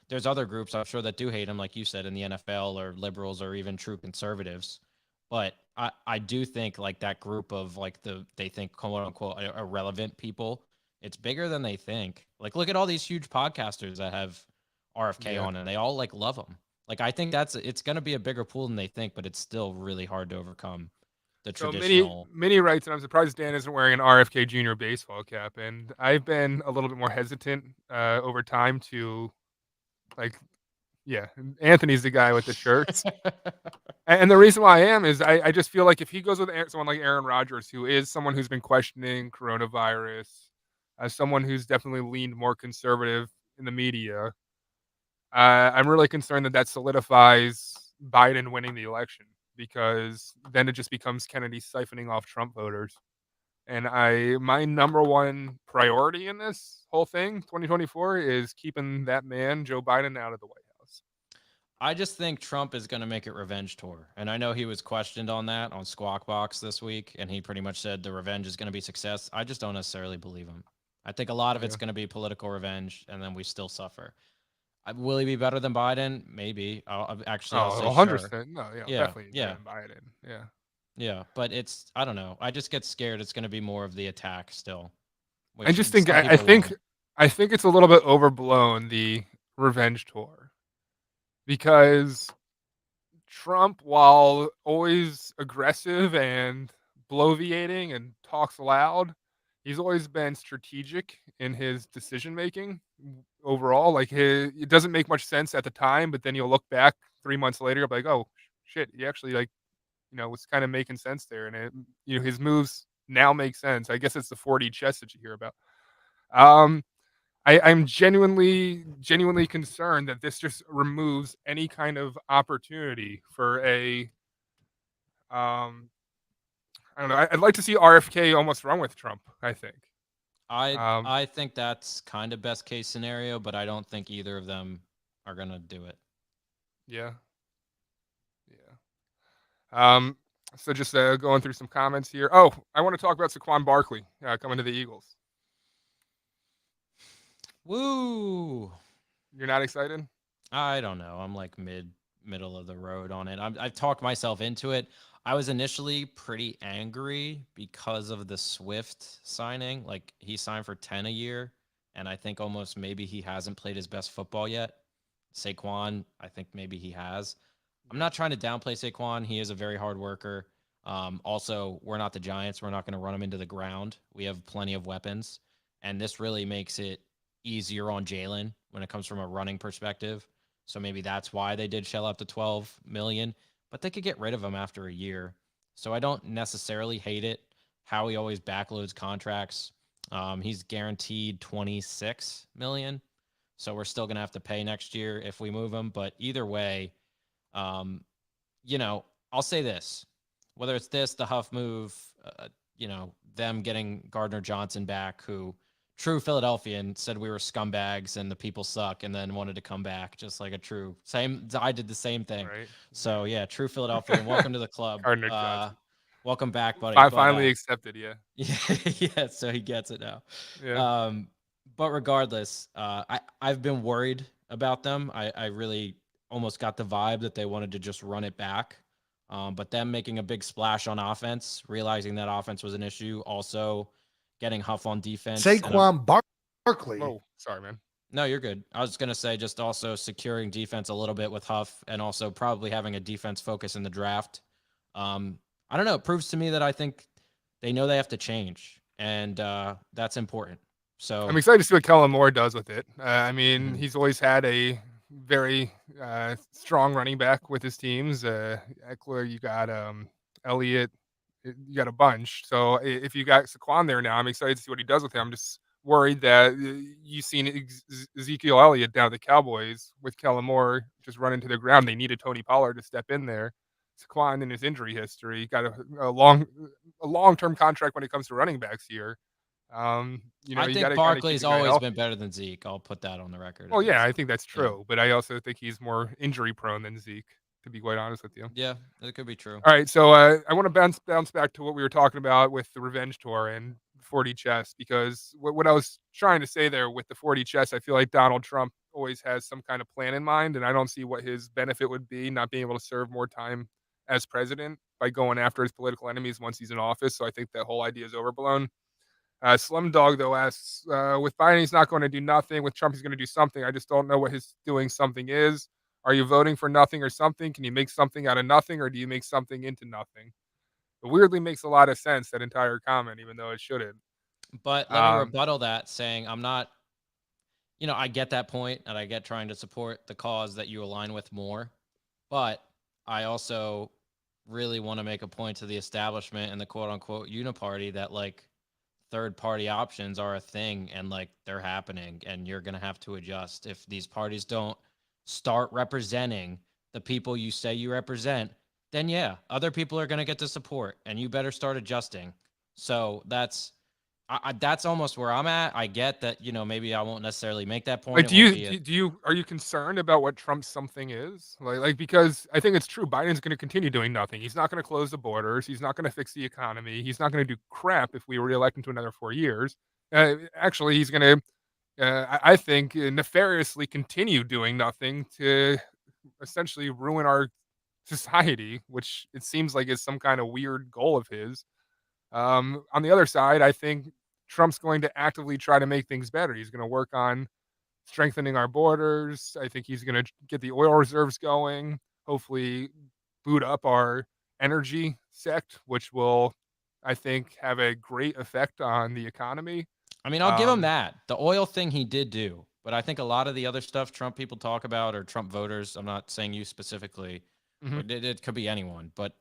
there's other groups I'm sure that do hate him, like you said, in the NFL or liberals or even true conservatives. But I do think that group of they think quote unquote irrelevant people, it's bigger than they think. Look at all these huge podcasters that have RFK on, and they all love him. I think it's going to be a bigger pool than they think, but it's still really hard to overcome the traditional. Many writes, and I'm surprised Dan isn't wearing an RFK Jr. baseball cap. And I've been a little bit more hesitant over time to Anthony's the guy with the shirts. And the reason why I am is I just feel like if he goes with someone like Aaron Rodgers, who is someone who's been questioning coronavirus, as someone who's definitely leaned more conservative in the media, I'm really concerned that solidifies Biden winning the election, because then it just becomes Kennedy siphoning off Trump voters. And my number one priority in this whole thing, 2024, is keeping that man, Joe Biden, out of the White House. I just think Trump is going to make it revenge tour. And I know he was questioned on that on Squawk Box this week, and he pretty much said the revenge is going to be success. I just don't necessarily believe him. I think a lot of it's going to be political revenge, and then we still suffer. Will he be better than Biden? Maybe. I'll say 100%. Sure. No, definitely better than Biden. Yeah, but I don't know. I just get scared it's going to be more of the attack still. I just think I think it's a little bit overblown, the revenge tour, because Trump, while always aggressive and bloviating and talks loud, he's always been strategic in his decision making overall. It doesn't make much sense at the time, but then you'll look back 3 months later, you'll be like, oh shit, he actually was kind of making sense there, and his moves now make sense. I guess it's the 4D chess that you hear about. I'm genuinely concerned that this just removes any kind of opportunity for I don't know. I'd like to see RFK almost run with Trump, I think. I think that's kind of best case scenario, but I don't think either of them are going to do it. Yeah. So just going through some comments here. Oh, I want to talk about Saquon Barkley coming to the Eagles. Woo! You're not excited? I don't know. I'm middle of the road on it. I've talked myself into it. I was initially pretty angry because of the Swift signing. He signed for 10 a year, and I think almost maybe he hasn't played his best football yet. Saquon, I think maybe he has. I'm not trying to downplay Saquon. He is a very hard worker. Also, we're not the Giants. We're not going to run him into the ground. We have plenty of weapons, and this really makes it easier on Jalen when it comes from a running perspective. So maybe that's why they did shell out the $12 million, but they could get rid of him after a year. So I don't necessarily hate it. Howie always backloads contracts. He's guaranteed $26 million. So we're still going to have to pay next year if we move him. But either way, I'll say this, whether it's the Huff move, them getting Gardner Johnson back, who true Philadelphian said we were scumbags and the people suck, and then wanted to come back just like a true same. I did the same thing. Right. So yeah, true Philadelphian. Welcome to the club. Gardner Johnson. Welcome back, buddy. I finally accepted. Yeah. Yeah. So he gets it now. Yeah. But regardless, I've been worried about them. I really almost got the vibe that they wanted to just run it back. But them making a big splash on offense, realizing that offense was an issue, also getting Huff on defense. Saquon Barkley. Oh, sorry, man. No, you're good. I was going to say just also securing defense a little bit with Huff and also probably having a defense focus in the draft. I don't know. It proves to me that I think they know they have to change, and that's important. So I'm excited to see what Kellen Moore does with it. I mean, he's always had a very strong running back with his teams. Eckler, you got Elliott, you got a bunch. So if you got Saquon there now, I'm excited to see what he does with him. I'm just worried that you've seen Ezekiel Elliott down at the Cowboys with Kellen Moore just run into the ground. They needed Tony Pollard to step in there. Saquon in his injury history got a long-term contract when it comes to running backs here. I think Barkley's always been better than Zeke. I'll put that on the record. Well, yeah, I think that's true, but I also think he's more injury prone than Zeke, to be quite honest with you. Yeah, that could be true. All right, so I want to bounce back to what we were talking about with the revenge tour and 40 chess, because what I was trying to say there with the 40 chess, I feel like Donald Trump always has some kind of plan in mind, and I don't see what his benefit would be not being able to serve more time as president by going after his political enemies once he's in office. So I think that whole idea is overblown. Slumdog, though, asks, with Biden, he's not going to do nothing. With Trump, he's going to do something. I just don't know what his doing something is. Are you voting for nothing or something? Can you make something out of nothing, or do you make something into nothing? It weirdly makes a lot of sense, that entire comment, even though it shouldn't. But let me rebuttal that, saying I'm not, I get that point, and I get trying to support the cause that you align with more. But I also really want to make a point to the establishment and the quote-unquote uniparty that, like, third-party options are a thing, and like they're happening, and you're going to have to adjust. If these parties don't start representing the people you say you represent, then yeah, other people are going to get the support, and you better start adjusting. So that's almost where I'm at. I get that, maybe I won't necessarily make that point. Like, are you concerned about what Trump's something is? Like because I think it's true. Biden's going to continue doing nothing. He's not going to close the borders. He's not going to fix the economy. He's not going to do crap if we reelect him to another 4 years. Actually, he's going to, I think, nefariously continue doing nothing to essentially ruin our society, which it seems like is some kind of weird goal of his. On the other side, I think Trump's going to actively try to make things better. He's going to work on strengthening our borders. I think he's going to get the oil reserves going, hopefully boot up our energy sect, which will, I think, have a great effect on the economy. I mean, I'll give him that. The oil thing he did do. But I think a lot of the other stuff Trump people talk about, or Trump voters, I'm not saying you specifically, it could be anyone, but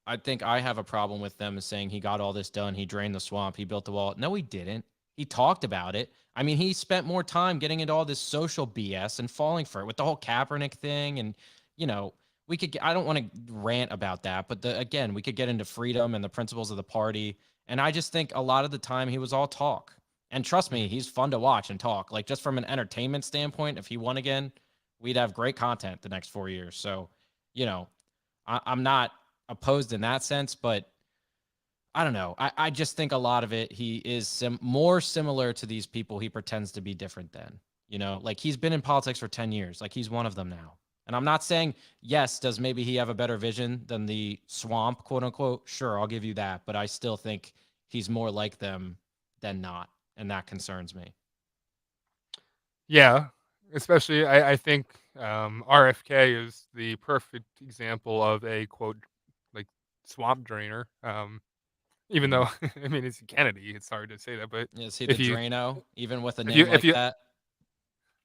I think I have a problem with them saying he got all this done. He drained the swamp. He built the wall. No, he didn't. He talked about it. I mean, he spent more time getting into all this social BS and falling for it with the whole Kaepernick thing. And, I don't want to rant about that, but again, we could get into freedom and the principles of the party. And I just think a lot of the time he was all talk. And trust me, he's fun to watch and talk. Like, just from an entertainment standpoint, if he won again, we'd have great content the next 4 years. So, I'm not opposed in that sense, but I don't know. I just think a lot of it, he is more similar to these people he pretends to be different than. Like, he's been in politics for 10 years. Like, he's one of them now. And I'm not saying, yes, does maybe he have a better vision than the swamp, quote unquote? Sure, I'll give you that. But I still think he's more like them than not. And that concerns me. Yeah, especially I think RFK is the perfect example of a quote, like, swamp drainer. Even though, I mean, it's Kennedy, it's hard to say that, but is he the Drano, even with a name like that?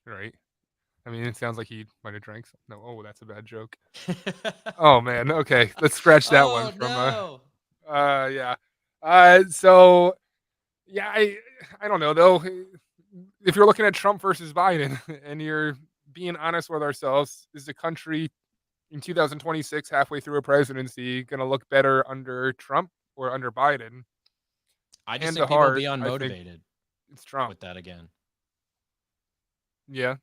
Right. I mean, it sounds like he might have drank some. No, oh, that's a bad joke. Oh man, okay, let's scratch that one from. No. Yeah. So, yeah, I don't know though. If you're looking at Trump versus Biden, and you're being honest with ourselves, is the country in 2026, halfway through a presidency, going to look better under Trump or under Biden? I just think people will be unmotivated. It's Trump with that again. Yeah.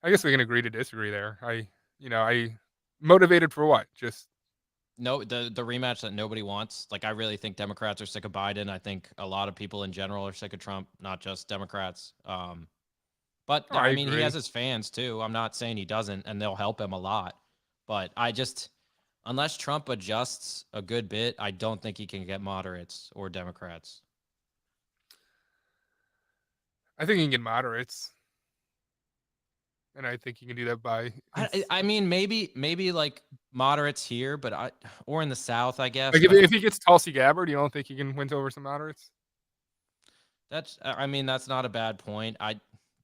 I guess we can agree to disagree there. I motivated for what? Just No, the rematch that nobody wants. Like, I really think Democrats are sick of Biden. I think a lot of people in general are sick of Trump, not just Democrats. But Oh, I I mean, he agree. has his fans too. I'm not saying he doesn't, and they'll help him a lot. But unless Trump adjusts a good bit, I don't think he can get moderates or Democrats. I think he can get moderates, and I think he can do that by. I mean, maybe like moderates here, but or in the South, I guess. Like if he gets Tulsi Gabbard, you don't think he can win over some moderates? I mean, that's not a bad point.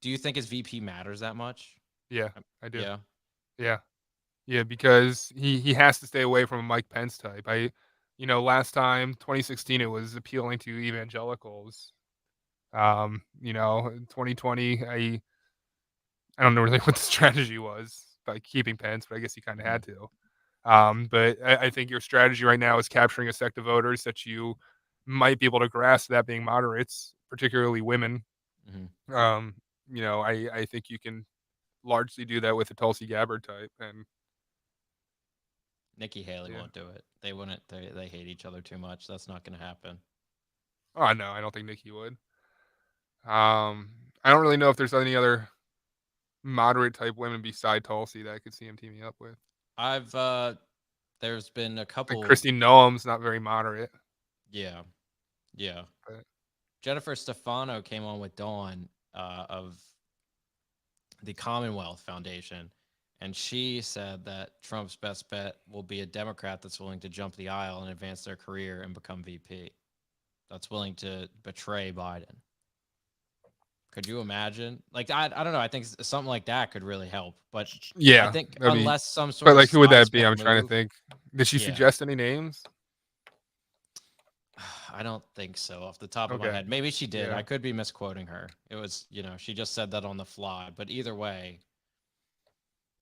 Do you think his VP matters that much? Yeah, I do. Yeah. Yeah, because he has to stay away from a Mike Pence type. Last time 2016, it was appealing to evangelicals. 2020, I don't know really what the strategy was by keeping Pence, but I guess he kind of had to. But I think your strategy right now is capturing a sect of voters that you might be able to grasp, that being moderates, particularly women. Mm-hmm. I think you can largely do that with a Tulsi Gabbard type, and Nikki Haley won't do it. They wouldn't. They hate each other too much. That's not going to happen. Oh no, I don't think Nikki would. I don't really know if there's any other moderate type women beside Tulsi that I could see him teaming up with. There's been a couple. Like Kristi Noem's not very moderate. Yeah. But Jennifer Stefano came on with Dawn of the Commonwealth Foundation, and she said that Trump's best bet will be a Democrat that's willing to jump the aisle and advance their career and become VP. That's willing to betray Biden. Could you imagine? Like, I don't know. I think something like that could really help. But yeah, I think unless some sort but of like, who would that be? sidestep I'm trying to move- think. Did she suggest any names? I don't think so off the top of my head. Maybe she did. Yeah. I could be misquoting her. It was, she just said that on the fly. But either way,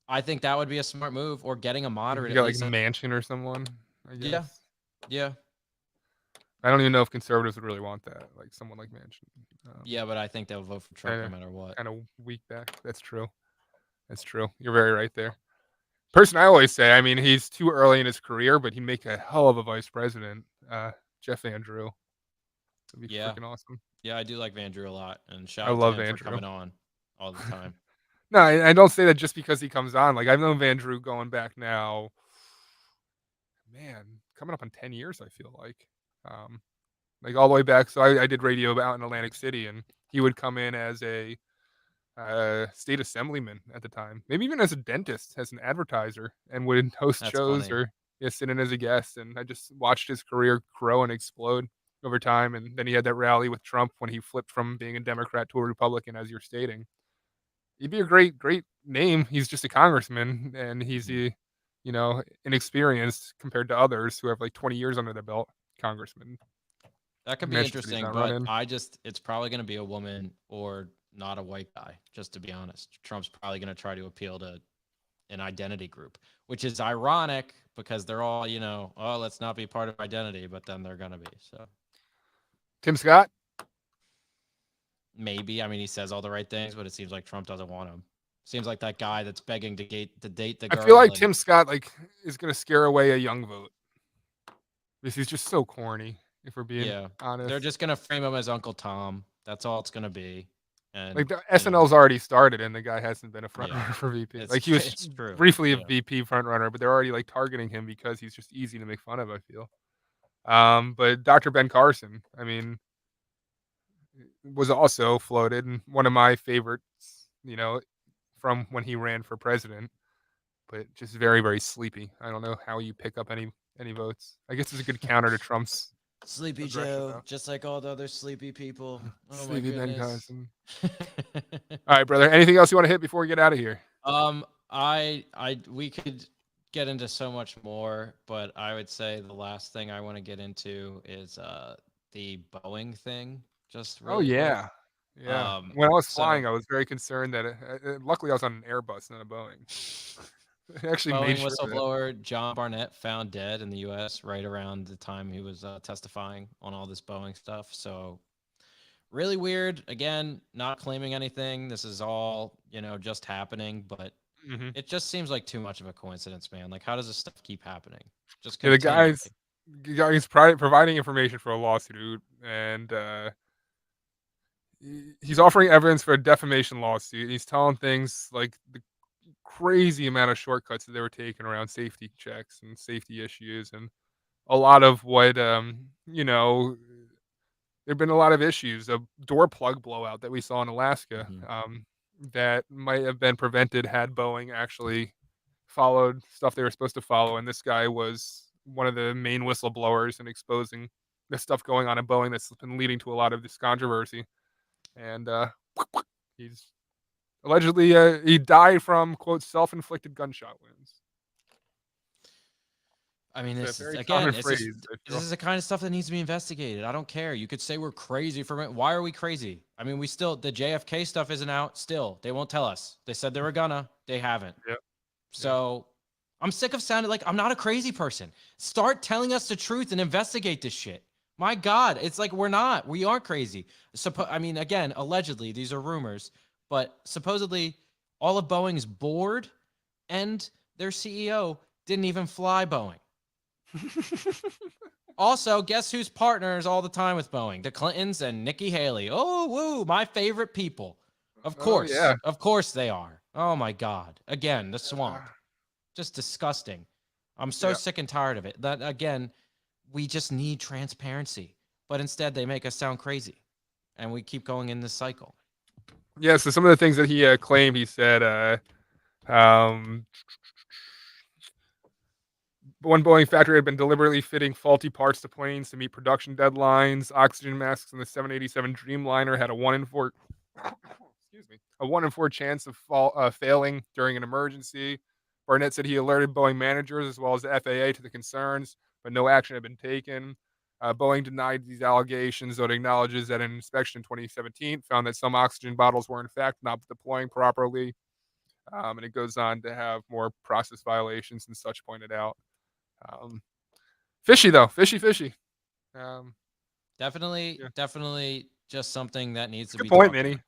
I think that would be a smart move, or getting a moderate. You got like Manchin or someone, I guess. Yeah. I don't even know if conservatives would really want that, like someone like Manchin. Yeah, but I think they'll vote for Trump no matter what. Kind of weak back. That's true. You're very right there. Person I always say, I mean, he's too early in his career, but he'd make a hell of a vice president. Jeff Van Drew. That'd be freaking awesome. Yeah, I do like Van Drew a lot, and shout I out love to him Van for Drew. coming on all the time. No, I don't say that just because he comes on. Like, I've known Van Drew going back now, man, coming up on 10 years, I feel like. Like all the way back. So I did radio out in Atlantic City, and he would come in as a state assemblyman at the time, maybe even as a dentist, as an advertiser, and would host shows funny. or sit in as a guest. And I just watched his career grow and explode over time. And then he had that rally with Trump when he flipped from being a Democrat to a Republican, as you're stating. He'd be a great name. He's just a congressman, and he's inexperienced compared to others who have like 20 years under their belt. Congressman. That could be interesting, but it's probably going to be a woman or not a white guy, just to be honest. Trump's probably going to try to appeal to an identity group, which is ironic because they're all, let's not be part of identity, but then they're going to be. So, Tim Scott? Maybe. I mean, he says all the right things, but it seems like Trump doesn't want him. Seems like that guy that's begging to date the girl. I feel like Tim Scott is going to scare away a young vote because he's just so corny. If we're being honest, they're just gonna frame him as Uncle Tom. That's all it's gonna be. And like the SNL's already started, and the guy hasn't been a front runner for VP. Like he was briefly a VP front runner, but they're already like targeting him because he's just easy to make fun of. I feel. But Dr. Ben Carson, I mean, was also floated, and one of my favorites, from when he ran for president. But just very, very sleepy. I don't know how you pick up any votes. I guess it's a good counter to Trump's. Sleepy Joe, just like all the other sleepy people. Oh sleepy my Ben Carson. All right, brother. Anything else you want to hit before we get out of here? We could get into so much more, but I would say the last thing I want to get into is the Boeing thing. Just really quick. Yeah. When I was flying, I was very concerned that luckily I was on an Airbus, not a Boeing. Actually, Boeing whistleblower John Barnett found dead in the U.S. right around the time he was testifying on all this Boeing stuff. So really weird. Again, not claiming anything. This is all, just happening, but it just seems like too much of a coincidence, man. Like, how does this stuff keep happening? Just Yeah, the continually. guy's providing information for a lawsuit, and he's offering evidence for a defamation lawsuit. He's telling things like the crazy amount of shortcuts that they were taking around safety checks and safety issues, and a lot of what there've been a lot of issues. A door plug blowout that we saw in Alaska, that might have been prevented had Boeing actually followed stuff they were supposed to follow. And this guy was one of the main whistleblowers and exposing the stuff going on in Boeing that's been leading to a lot of this controversy. And he's allegedly he died from, quote, self-inflicted gunshot wounds. I mean, It's this a is very again, common this phrase. is the kind of stuff that needs to be investigated. I don't care. You could say we're crazy for it. Why are we crazy? I mean, the JFK stuff isn't out still. They won't tell us. They said they were gonna. They haven't. Yep. So I'm sick of sounding like I'm not a crazy person. Start telling us the truth and investigate this shit. My God, it's like we aren't crazy. I mean, again, allegedly, these are rumors, but supposedly all of Boeing's board and their CEO didn't even fly Boeing. Also, guess who's partners all the time with Boeing? The Clintons and Nikki Haley. Oh, woo, my favorite people. Of course. yeah. Of course they are. Oh, my God. Again, the swamp. Just disgusting. I'm so sick and tired of it. That, again, we just need transparency. But instead, they make us sound crazy. And we keep going in this cycle. Yeah, so some of the things that he claimed, he said, one Boeing factory had been deliberately fitting faulty parts to planes to meet production deadlines. Oxygen masks in the 787 Dreamliner had a 1 in 4 chance of failing during an emergency. Barnett said he alerted Boeing managers as well as the FAA to the concerns, but no action had been taken. Boeing denied these allegations, though it acknowledges that an inspection in 2017 found that some oxygen bottles were in fact not deploying properly. And it goes on to have more process violations and such pointed out. Fishy though, fishy. Definitely just something that needs to be good point, talked Minnie. about.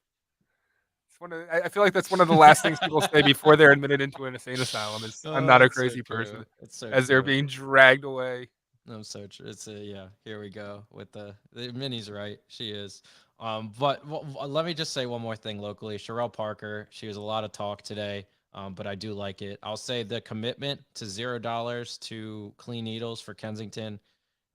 I feel like that's one of the last things people say before they're admitted into an insane asylum is I'm not a It's so crazy true. person, It's so as they're true. being dragged away. I'm so true. It's here we go with the Minnie's right. She is. But let me just say one more thing locally. Sherelle Parker, she was a lot of talk today, but I do like it. I'll say the commitment to $0 to clean needles for Kensington,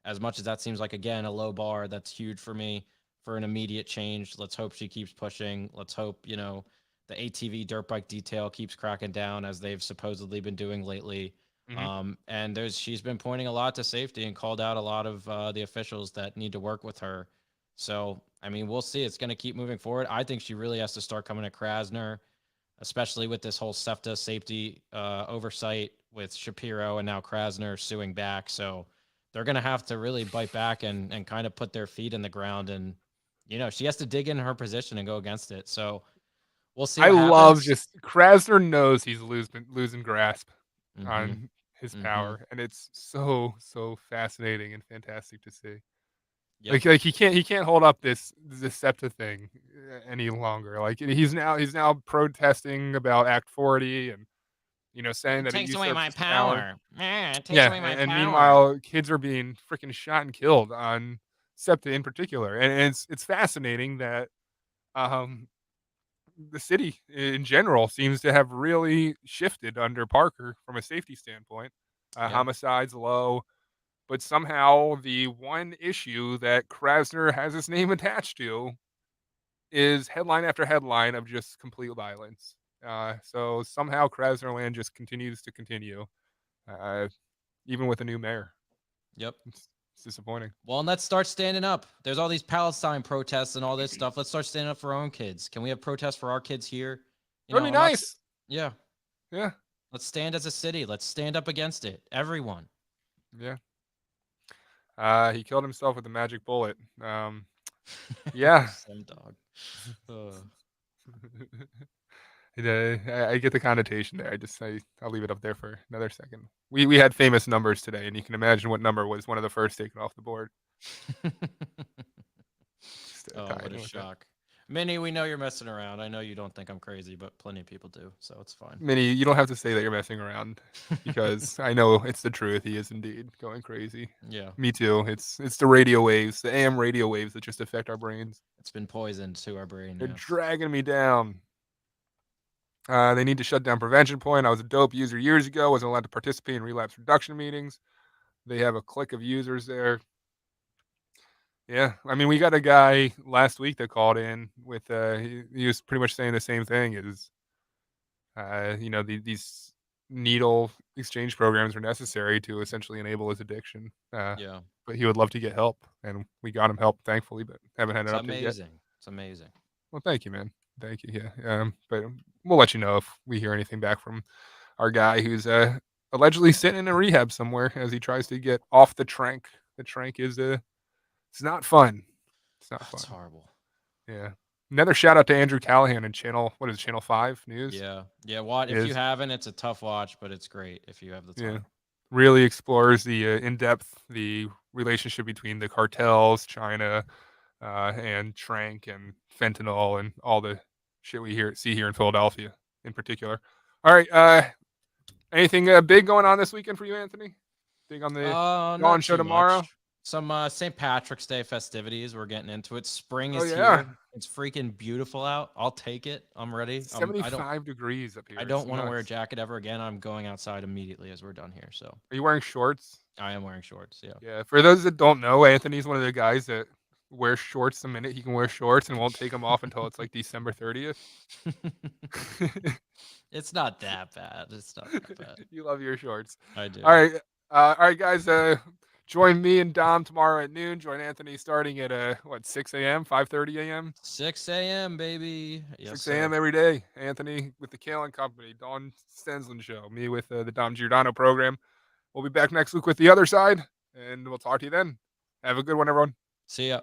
as much as that seems like, again, a low bar, that's huge for me for an immediate change. Let's hope she keeps pushing. Let's hope, the ATV dirt bike detail keeps cracking down as they've supposedly been doing lately. And she's been pointing a lot to safety and called out a lot of the officials that need to work with her. So, I mean, we'll see. It's going to keep moving forward. I think she really has to start coming to Krasner, especially with this whole SEPTA safety oversight with Shapiro and now Krasner suing back. So they're going to have to really bite back and kind of put their feet in the ground. And, she has to dig in her position and go against it. So we'll see. I what love happens. Krasner knows he's losing grasp on his power, and it's so fascinating and fantastic to see. Yep. Like he can't hold up this SEPTA thing any longer. Like he's now protesting about Act 40 and saying that it takes away my power. It takes away my and power. Meanwhile, kids are being freaking shot and killed on SEPTA in particular, and it's fascinating that the city in general seems to have really shifted under Parker from a safety standpoint. Homicides low, but somehow the one issue that Krasner has his name attached to is headline after headline of just complete violence. So somehow Krasner land just continues to continue, even with a new mayor. Yep. It's disappointing. Well, and let's start standing up. There's all these Palestine protests and all this stuff. Let's start standing up for our own kids. Can we have protests for our kids here? That'd be nice. Yeah. Yeah. Let's stand as a city. Let's stand up against it. Everyone. Yeah. He killed himself with a magic bullet. Yeah. Some dog. I get the connotation there. I'll leave it up there for another second. We had famous numbers today, and you can imagine what number was one of the first taken off the board. What a shock. Minnie, we know you're messing around. I know you don't think I'm crazy, but plenty of people do, so it's fine. Minnie, you don't have to say that you're messing around because I know it's the truth. He is indeed going crazy. Yeah, Me too. It's the radio waves, the AM radio waves that just affect our brains. it's been poisoned to our brain. They're Yeah. dragging me down. They need to shut down Prevention Point. I was a dope user years ago. Wasn't allowed to participate in relapse reduction meetings. They have a clique of users there. Yeah, I mean, we got a guy last week that called in with he was pretty much saying the same thing. Is these needle exchange programs are necessary to essentially enable his addiction. Yeah. But he would love to get help, and we got him help, thankfully, but haven't had It's an update yet. amazing. It's amazing. Well, thank you, man. Thank you. Yeah. But we'll let you know if we hear anything back from our guy who's allegedly sitting in a rehab somewhere as he tries to get off the trank. The trank is it's not fun. It's not fun. It's horrible. Yeah. Another shout out to Andrew Callahan and Channel 5 News. Yeah. Yeah. If you haven't, it's a tough watch, but it's great if you have the time. Yeah. Really explores the the relationship between the cartels, China, and trank and fentanyl and all the shit we see here in Philadelphia in particular. All right. Anything big going on this weekend for you, Anthony? Big on the Dawn show tomorrow? Much. Some St. Patrick's Day festivities. We're getting into it. Spring is yeah. here. It's freaking beautiful out. I'll take it. I'm ready. 75 degrees up here. I don't want to wear a jacket ever again. I'm going outside immediately as we're done here. So. Are you wearing shorts? I am wearing shorts. Yeah. Yeah. For those that don't know, Anthony's one of the guys that wears shorts the minute he can wear shorts and won't take them off until it's like December 30th. It's not that bad. It's not that bad. You love your shorts. I do. All right, guys. Join me and Dom tomorrow at noon. Join Anthony starting at 6 a.m., 5:30 a.m. 6 a.m. baby. Yes, 6 a.m. every day. Anthony with the Kalen Company, Dawn Stensland Show. Me with the Dom Giordano program. We'll be back next week with The Other Side, and we'll talk to you then. Have a good one, everyone. See ya.